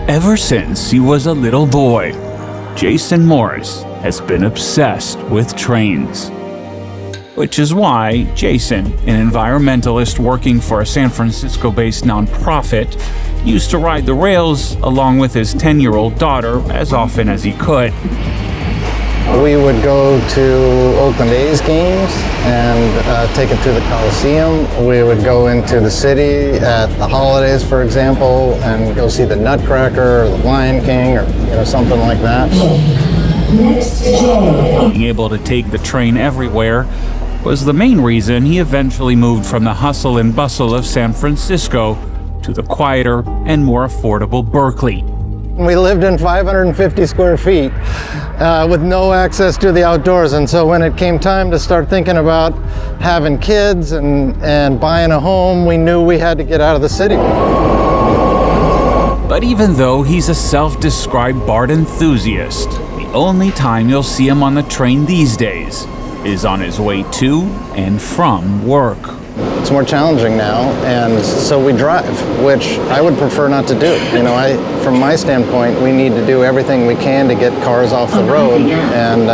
Ever since he was a little boy, Jason Morris has been obsessed with trains. Which is why Jason, an environmentalist working for a San Francisco-based nonprofit, used to ride the rails along with his 10-year-old daughter as often as he could. We would go to Oakland A's games and take it to the Coliseum. We would go into the city at the holidays, for example, and go see the Nutcracker or the Lion King or something like that. Being able to take the train everywhere was the main reason he eventually moved from the hustle and bustle of San Francisco to the quieter and more affordable Berkeley. We lived in 550 square feet with no access to the outdoors, and so when it came time to start thinking about having kids and buying a home, we knew we had to get out of the city. But even though he's a self-described BART enthusiast, the only time you'll see him on the train these days is on his way to and from work. It's more challenging now, and so we drive, which I would prefer not to do. From my standpoint, we need to do everything we can to get cars off the road and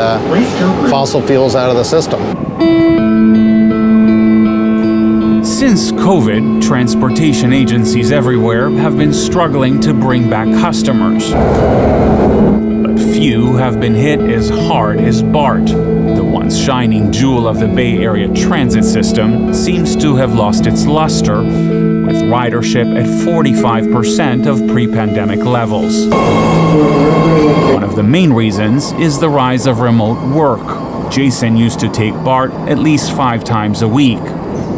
fossil fuels out of the system. Since COVID, transportation agencies everywhere have been struggling to bring back customers. But few have been hit as hard as BART. The once shining jewel of the Bay Area transit system seems to have lost its luster, with ridership at 45% of pre-pandemic levels. One of the main reasons is the rise of remote work. Jason used to take BART at least 5 times a week.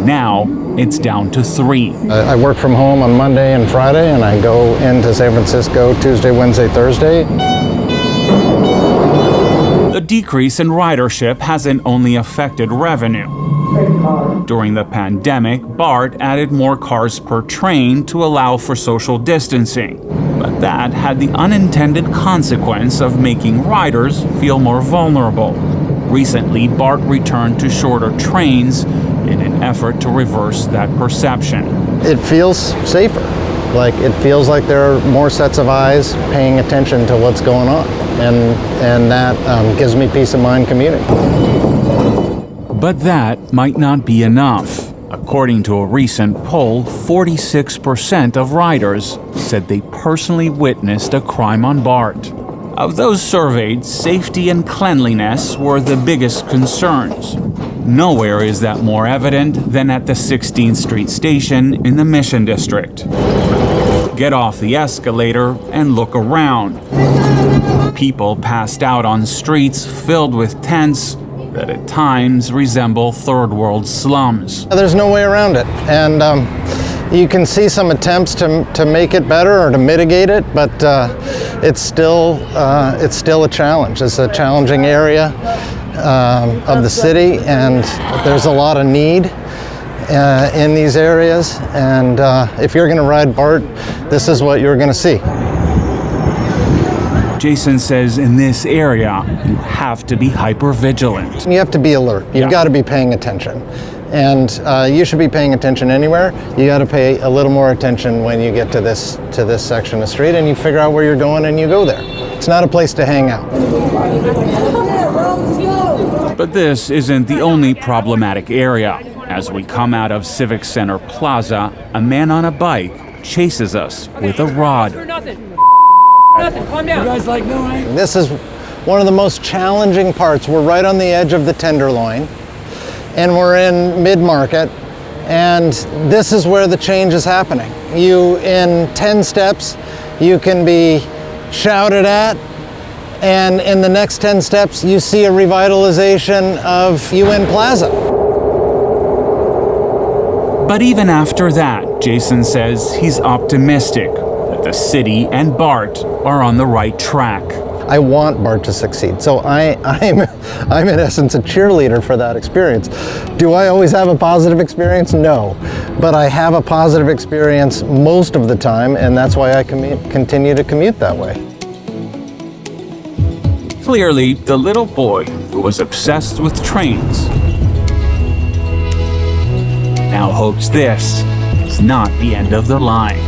Now, it's down to 3. I work from home on Monday and Friday, and I go into San Francisco Tuesday, Wednesday, Thursday. The decrease in ridership hasn't only affected revenue. During the pandemic, BART added more cars per train to allow for social distancing. But that had the unintended consequence of making riders feel more vulnerable. Recently, BART returned to shorter trains in an effort to reverse that perception. It feels safer. It feels like there are more sets of eyes paying attention to what's going on. And that gives me peace of mind commuting. But that might not be enough. According to a recent poll, 46% of riders said they personally witnessed a crime on BART. Of those surveyed, safety and cleanliness were the biggest concerns. Nowhere is that more evident than at the 16th Street station in the Mission District. Get off the escalator and look around. People passed out on streets filled with tents that at times resemble third world slums. There's no way around it, and you can see some attempts to make it better or to mitigate it, but it's still a challenge. It's a challenging area of the city, and there's a lot of need in these areas, and if you're going to ride BART, this is what you're going to see. Jason says in this area, you have to be hyper-vigilant. You have to be alert. You've got to be paying attention. And you should be paying attention anywhere. You got to pay a little more attention when you get to this section of street, and you figure out where you're going and you go there. It's not a place to hang out. But this isn't the only problematic area. As we come out of Civic Center Plaza, a man on a bike chases us with a rod. Nothing, calm down. You guys no, right? This is one of the most challenging parts. We're right on the edge of the Tenderloin, and we're in mid-market, and this is where the change is happening. In 10 steps, you can be shouted at, and in the next 10 steps, you see a revitalization of UN Plaza. But even after that, Jason says he's optimistic that the city and BART are on the right track. I want BART to succeed, so I'm in essence a cheerleader for that experience. Do I always have a positive experience? No, but I have a positive experience most of the time, and that's why I continue to commute that way. Clearly, the little boy who was obsessed with trains now hopes this is not the end of the line.